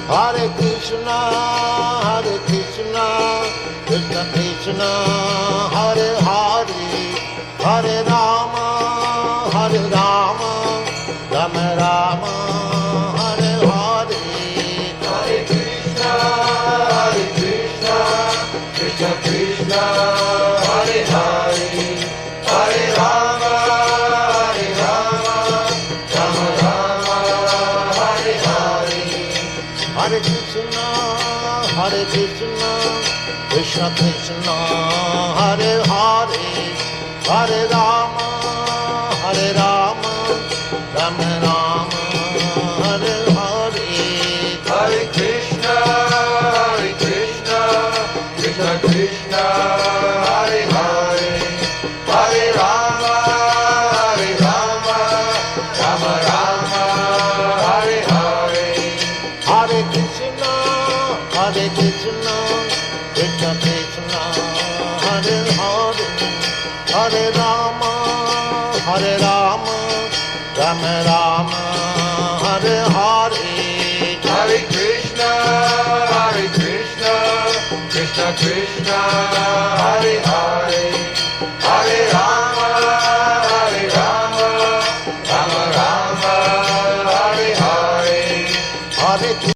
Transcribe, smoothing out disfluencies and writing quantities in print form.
Hare Krishna, Krishna Krishna, Hare Hare, Hare Rama, Rama Rama, Hare Hare. Hare Krishna, Krishna Krishna, Hare Hare, Hare Rama, Rama Rama, Hare Hare. Hare Krishna, Krishna Krishna, Hare Hare, Hare Rama, Rama Rama, Hare Hare. Hare Krishna, Krishna Krishna, Hare Hare, Hare Rama, Rama Rama, Hare Hare. Hare Krishna, Krishna Krishna, Hare Hare, Hare Rama, Rama Rama, Hare Hare. Hare Krishna, Krishna Krishna, Hare Hare.